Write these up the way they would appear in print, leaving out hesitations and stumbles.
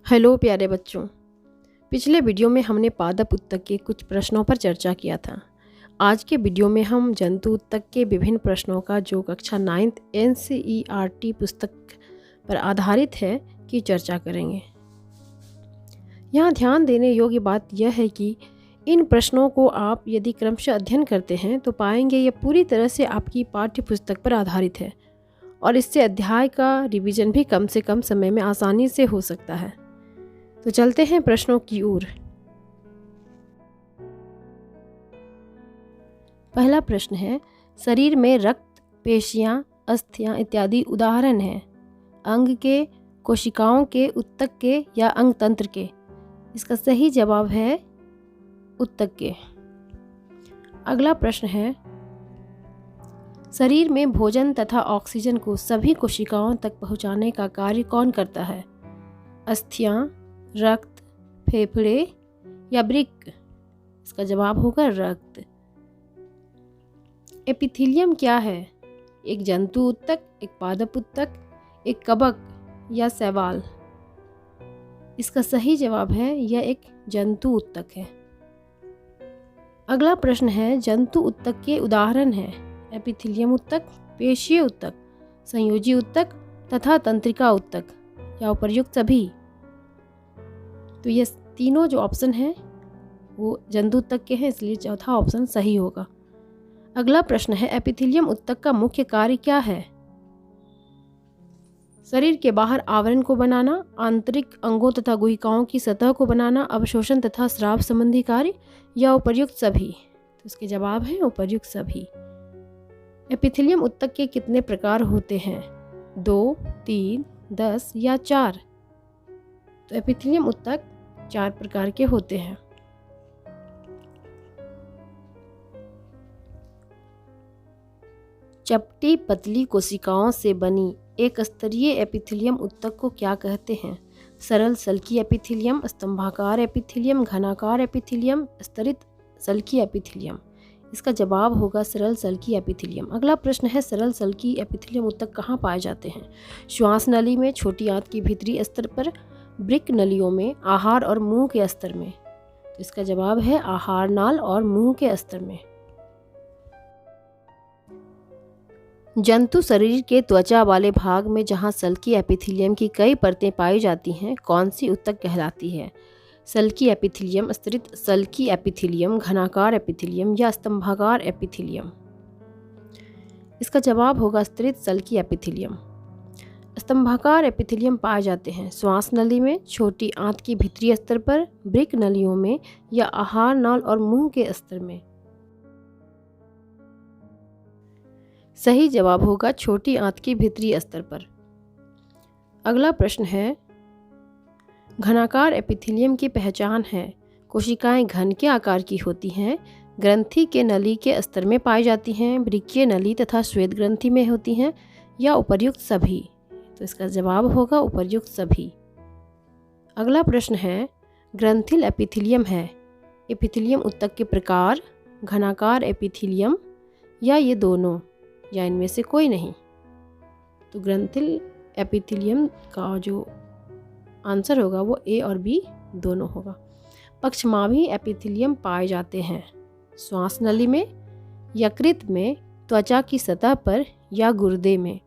Hello प्यारे बच्चों। पिछले वीडियो में हमने पादप ऊतक के कुछ प्रश्नों पर चर्चा किया था। आज के वीडियो में हम जंतु ऊतक के विभिन्न प्रश्नों का जो कक्षा 9th NCERT पुस्तक पर आधारित है की चर्चा करेंगे। यहाँ ध्यान देने योग्य बात यह है कि इन प्रश्नों को आप यदि क्रमशः अध्ययन करते हैं तो पाएंगे यह पूरी तरह से आपकी पाठ्य पुस्तक पर आधारित है और इससे अध्याय का रिवीजन भी कम से कम समय में आसानी से हो सकता है। तो चलते हैं प्रश्नों की ओर। पहला प्रश्न है, शरीर में रक्त, पेशियां, अस्थियां इत्यादि उदाहरण हैं अंग के, कोशिकाओं के, ऊतक के या अंग तंत्र के। इसका सही जवाब है ऊतक के। अगला प्रश्न है, शरीर में भोजन तथा ऑक्सीजन को सभी कोशिकाओं तक पहुंचाने का कार्य कौन करता है? अस्थियां, रक्त, फेफड़े या वृक्क? इसका जवाब होगा रक्त। एपिथीलियम क्या है? एक जंतु ऊतक, एक पादप ऊतक, एक कवक या शैवाल? इसका सही जवाब है यह एक जंतु ऊतक है। अगला प्रश्न है, जंतु ऊतक के उदाहरण हैं एपिथीलियम ऊतक, पेशीय ऊतक, संयोजी ऊतक तथा तंत्रिका ऊतक या उपर्युक्त सभी? तो ये तीनों जो ऑप्शन हैं वो जंतु ऊतक के हैं, इसलिए चौथा ऑप्शन सही होगा। अगला प्रश्न है, एपिथीलियम ऊतक का मुख्य कार्य क्या है? शरीर के बाहर आवरण को बनाना, आंतरिक अंगों तथा गुहिकाओं की सतह को बनाना, अवशोषण तथा स्राव संबंधी कार्य या उपर्युक्त सभी? तो इसके जवाब है उपर्युक्त सभी। एपिथीलियम ऊतक के कितने प्रकार होते हैं? 2, 3, 10 या 4? तो एपिथीलियम ऊतक 4 प्रकार के होते हैं। चपटी पतली कोशिकाओं से बनी एक स्तरीय एपिथीलियम ऊतक को क्या कहते हैं? सरल सल्की एपिथीलियम, स्तंभाकार एपिथीलियम, घनाकार एपिथीलियम, स्तरित सल्की एपिथीलियम? इसका जवाब होगा सरल सल्की एपिथीलियम। अगला प्रश्न है, सरल सल्की एपिथीलियम ऊतक कहाँ पाए जाते हैं? श्वास नली में, छोटी आंत की भीतरी स्तर पर, वृक्क नलियों में, आहार और मुंह के स्तर में? तो इसका जवाब है आहार नाल और मुंह के स्तर में। जंतु शरीर के त्वचा वाले भाग में जहां सल्की एपिथीलियम की कई परतें पाई जाती हैं, कौन सी ऊतक कहलाती है? सल्की एपिथीलियम, स्तरित सल्की एपिथीलियम, घनाकार एपिथीलियम या स्तंभाकार एपिथीलियम? इसका जवाब होगा स्तरित सल्की एपिथीलियम। स्तंभाकार एपिथीलियम पाए जाते हैं श्वास नली में, छोटी आंत की भीतरी स्तर पर, वृक्क नलियों में या आहार नाल और मुंह के स्तर में? सही जवाब होगा छोटी आंत की भीतरी स्तर पर। अगला प्रश्न है, घनाकार एपिथीलियम की पहचान है? कोशिकाएं घन के आकार की होती हैं, ग्रंथि के नली के स्तर में पाई जाती हैं, वृक्कीय नली तथा श्वेत ग्रंथि में होती हैं या उपर्युक्त सभी? तो इसका जवाब होगा उपर्युक्त सभी। अगला प्रश्न है, ग्रंथिल एपिथीलियम है एपिथीलियम ऊतक के प्रकार, घनाकार एपिथीलियम या ये दोनों या इनमें से कोई नहीं? तो ग्रंथिल एपिथीलियम का जो आंसर होगा वो ए और बी दोनों होगा। पक्षमाभी एपिथीलियम पाए जाते हैं श्वास नली में, यकृत में, त्वचा की सतह पर या गुर्दे में?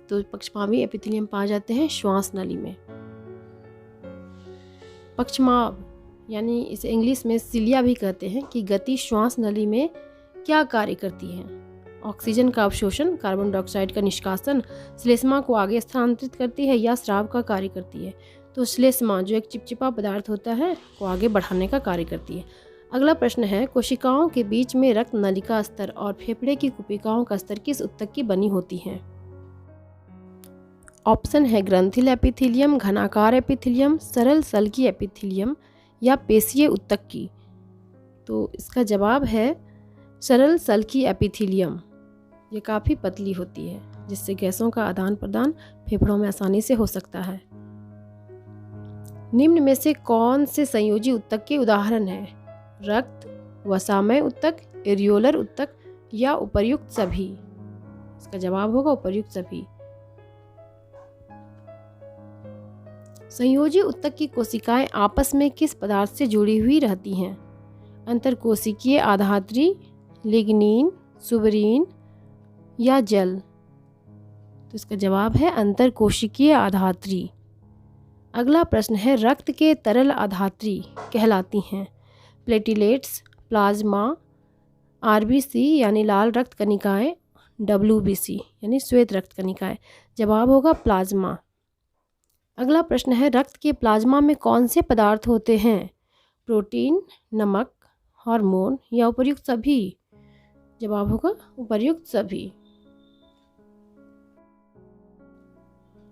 तो पक्षमाभी एपिथीलियम पाए जाते हैं श्वास नली में। पक्षमाभ यानी इसे इंग्लिश में सिलिया भी कहते हैं कि गति श्वास नली में क्या कार्य करती है? ऑक्सीजन का अवशोषण, कार्बन डाइऑक्साइड का निष्कासन, श्लेष्मा को आगे स्थानांतरित करती है या स्राव का कार्य करती है? तो श्लेष्मा जो एक चिपचिपा पदार्थ होता है को आगे बढ़ाने का कार्य करती है। अगला प्रश्न है, कोशिकाओं के बीच में रक्त नलिका स्तर और फेफड़े की कुपिकाओं का स्तर किस ऊतक की बनी होती हैं? ऑप्शन है ग्रंथिल एपिथीलियम, घनाकार एपिथीलियम, सरल सल्की एपिथीलियम या पेशीय ऊतक की? तो इसका जवाब है सरल सल्की एपिथीलियम। ये काफ़ी पतली होती है जिससे गैसों का आदान प्रदान फेफड़ों में आसानी से हो सकता है। निम्न में से कौन से संयोजी ऊतक के उदाहरण हैं? रक्त, वसामय ऊतक, एरियोलर ऊतक या उपर्युक्त सभी? इसका जवाब होगा उपर्युक्त सभी। संयोजी ऊतक की कोशिकाएं आपस में किस पदार्थ से जुड़ी हुई रहती हैं? अंतरकोशिकीय आधात्री, लिग्निन, सुबरीन या जल? तो इसका जवाब है अंतरकोशिकीय आधात्री। अगला प्रश्न है, रक्त के तरल आधात्री कहलाती हैं प्लेटिलेट्स, प्लाज्मा, आरबीसी यानी लाल रक्त कणिकाएं, डब्ल्यूबीसी यानी श्वेत रक्त कणिकाएं? जवाब होगा प्लाज्मा। अगला प्रश्न है, रक्त के प्लाज्मा में कौन से पदार्थ होते हैं? प्रोटीन, नमक, हार्मोन या उपर्युक्त सभी? जवाब होगा उपर्युक्त सभी।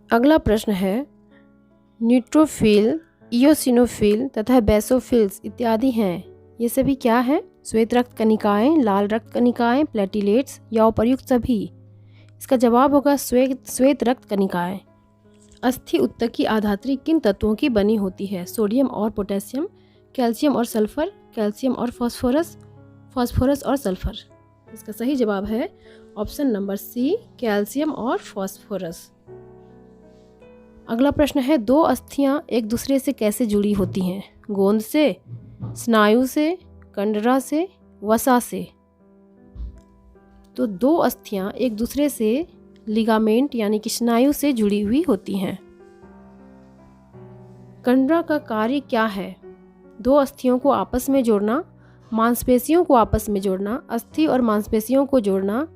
अगला प्रश्न है, न्यूट्रोफिल, इयोसिनोफिल तथा बेसोफिल्स इत्यादि हैं, ये सभी क्या हैं? श्वेत रक्त कणिकाएं, लाल रक्त कणिकाएं, प्लेटिलेट्स या उपर्युक्त सभी? इसका जवाब होगा श्वेत रक्त कणिकाएं। अस्थि ऊतक की आधात्री किन तत्वों की बनी होती है? सोडियम और पोटेशियम, कैल्शियम और सल्फर, कैल्शियम और फास्फोरस, फास्फोरस और सल्फर? इसका सही जवाब है ऑप्शन नंबर सी, कैल्शियम और फास्फोरस। अगला प्रश्न है, दो अस्थियां एक दूसरे से कैसे जुड़ी होती हैं? गोंद से, स्नायु से, कंडरा से, वसा से? तो दो अस्थियां एक दूसरे से लिगामेंट यानी कि स्नायु से जुड़ी हुई होती हैं। कंडरा का कार्य क्या है? दो अस्थियों को आपस में जोड़ना, मांसपेशियों को आपस में जोड़ना, अस्थि और मांसपेशियों को जोड़ना,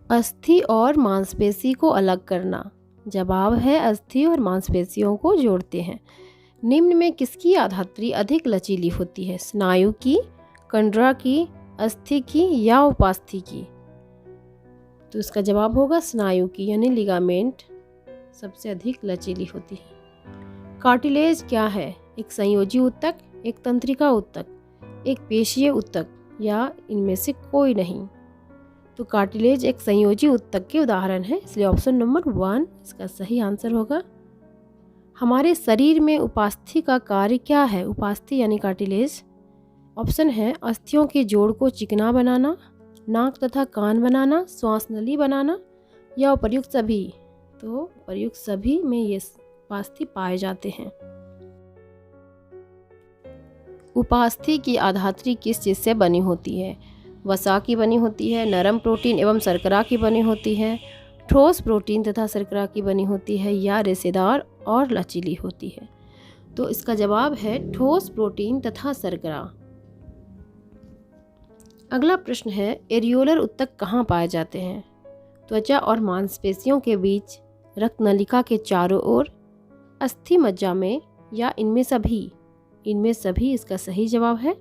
अस्थि और मांसपेशी को अलग करना? जवाब है अस्थि और मांसपेशियों को जोड़ते हैं। निम्न में किसकी आधात्री अधिक लचीली होती है? स्नायु की, कंडरा की, अस्थि की या उपास्थि की? तो इसका जवाब होगा स्नायु की यानी लिगामेंट सबसे अधिक लचीली होती है। कार्टिलेज क्या है? एक संयोजी ऊतक, एक तंत्रिका ऊतक, एक पेशीय ऊतक या इनमें से कोई नहीं? तो कार्टिलेज एक संयोजी ऊतक के उदाहरण है, इसलिए ऑप्शन नंबर 1 इसका सही आंसर होगा। हमारे शरीर में उपास्थि का कार्य क्या है? उपास्थि यानी कार्टिलेज। ऑप्शन है, अस्थियों के जोड़ को चिकना बनाना, नाक तथा कान बनाना, श्वास नली बनाना या उपर्युक्त सभी? तो उपर्युक्त सभी में ये उपास्थि पाए जाते हैं। उपास्थि की आधात्री किस चीज़ से बनी होती है? वसा की बनी होती है, नरम प्रोटीन एवं शर्करा की बनी होती है, ठोस प्रोटीन तथा शर्करा की बनी होती है या रेशेदार और लचीली होती है? तो इसका जवाब है ठोस प्रोटीन तथा शर्करा। अगला प्रश्न है, एरियोलर ऊतक कहाँ पाए जाते हैं? त्वचा और मांसपेशियों के बीच, रक्त नलिका के चारों ओर, अस्थि मज्जा में या इनमें सभी? इनमें सभी इसका सही जवाब है।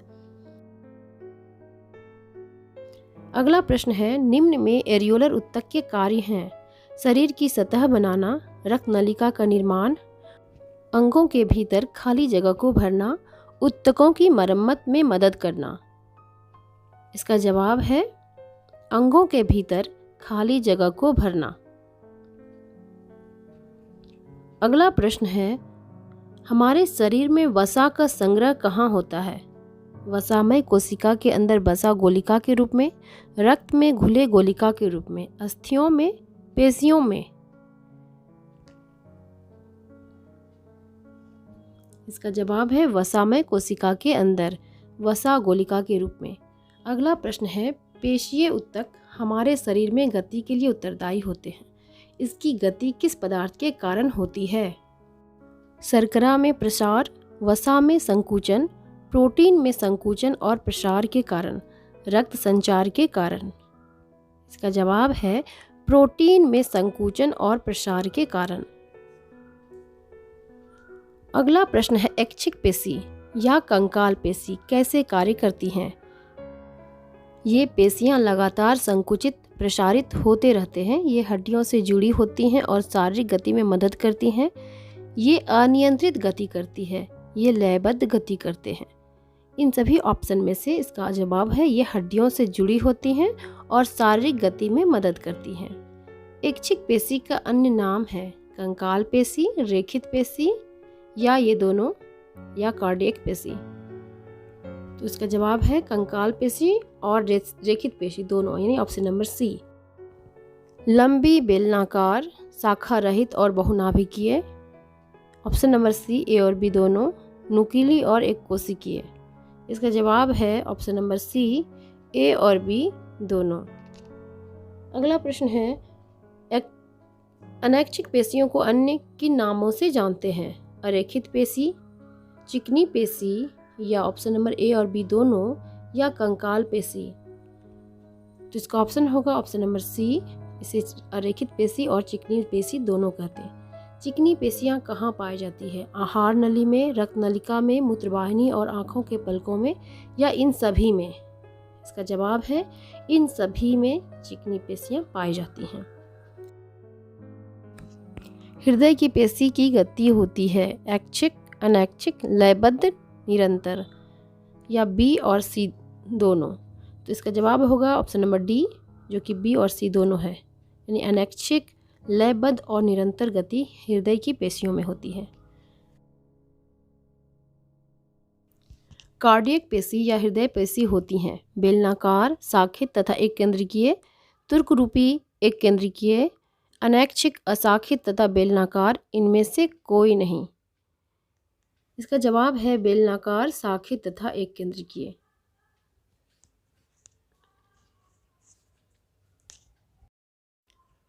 अगला प्रश्न है, निम्न में एरियोलर ऊतक के कार्य हैं? शरीर की सतह बनाना, रक्त नलिका का निर्माण, अंगों के भीतर खाली जगह को भरना, ऊतकों की मरम्मत में मदद करना? इसका जवाब है अंगों के भीतर खाली जगह को भरना। अगला प्रश्न है, हमारे शरीर में वसा का संग्रह कहाँ होता है? वसामय कोशिका के अंदर वसा गोलिका के रूप में, रक्त में घुले गोलिका के रूप में, अस्थियों में, पेशियों में? इसका जवाब है वसामय कोशिका के अंदर, वसा गोलिका के रूप में। अगला प्रश्न है, पेशीय ऊतक हमारे शरीर में गति के लिए उत्तरदायी होते हैं। इसकी गति किस पदार्थ के कारण होती है? शर्करा में प्रसार, वसा में संकुचन, प्रोटीन में संकुचन और प्रसार के कारण, रक्त संचार के कारण? इसका जवाब है प्रोटीन में संकुचन और प्रसार के कारण। अगला प्रश्न है, ऐच्छिक पेशी या कंकाल पेशी कैसे कार्य करती हैं? ये पेशियां लगातार संकुचित प्रसारित होते रहते हैं, ये हड्डियों से जुड़ी होती हैं और शारीरिक गति में मदद करती हैं। ये अनियंत्रित गति करती है, ये लयबद्ध गति करते हैं। इन सभी ऑप्शन में से इसका जवाब है ये हड्डियों से जुड़ी होती हैं और शारीरिक गति में मदद करती हैं। ऐच्छिक पेशी का अन्य नाम है कंकाल पेशी, रेखित पेशी या ये दोनों या कार्डियक पेशी? तो इसका जवाब है कंकाल पेशी और रेखित पेशी दोनों, यानी ऑप्शन नंबर सी। लंबी, बेलनाकार, शाखा रहित और बहुनाभिकीय? ऑप्शन नंबर सी ए और बी दोनों, नुकीली और एक कोशिकीय। इसका जवाब है ऑप्शन नंबर सी ए और बी दोनों। अगला प्रश्न है, अनैच्छिक पेशियों को अन्य किन नामों से जानते हैं? अरेखित पेशी, चिकनी पेशी, या ऑप्शन नंबर ए और बी दोनों, या कंकाल पेशी। तो इसका ऑप्शन होगा ऑप्शन नंबर सी। इसे अरेखित पेशी और चिकनी पेशी दोनों कहते हैं। चिकनी पेशियां कहाँ पाई जाती है? आहार नली में, रक्त नलिका में, मूत्रवाहिनी और आँखों के पलकों में, या इन सभी में? इसका जवाब है इन सभी में चिकनी पेशियां पाई जाती हैं। हृदय की पेशी की गति होती है ऐच्छिक, अनैच्छिक, लयबद्ध, निरंतर, या बी और सी दोनों? तो इसका जवाब होगा ऑप्शन नंबर डी, जो कि बी और सी दोनों है, यानी अनैच्छिक, लयबद्ध और निरंतर गति हृदय की पेशियों में होती है। कार्डियक पेशी या हृदय पेशी होती हैं बेलनाकार, शाखित तथा एक केंद्रिकीय, तुर्क रूपी एक केंद्रिकीय, अनैच्छिक, अशाखित तथा बेलनाकार, इनमें से कोई नहीं। इसका जवाब है बेलनाकार, शाखित तथा एक केंद्रिकीय।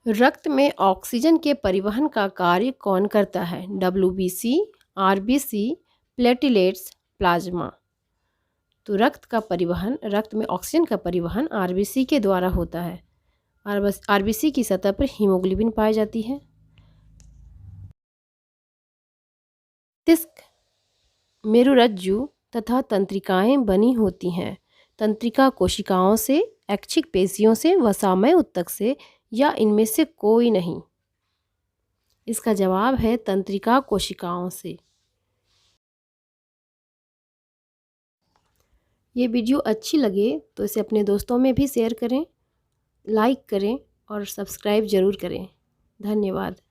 रक्त में ऑक्सीजन के परिवहन का कार्य कौन करता है? WBC, RBC, platelets, plasma. तो रक्त में ऑक्सीजन का परिवहन RBC के द्वारा होता है। RBC की सतह पर हीमोग्लोबिन पाई जाती है। मस्तिष्क मेरुरज्जु तथा तंत्रिकाएं बनी होती हैं तंत्रिका कोशिकाओं से, ऐच्छिक पेशियों से, वसामय ऊतक से, या इनमें से कोई नहीं? इसका जवाब है तंत्रिका कोशिकाओं से। ये वीडियो अच्छी लगे तो इसे अपने दोस्तों में भी शेयर करें, लाइक करें और सब्सक्राइब ज़रूर करें। धन्यवाद।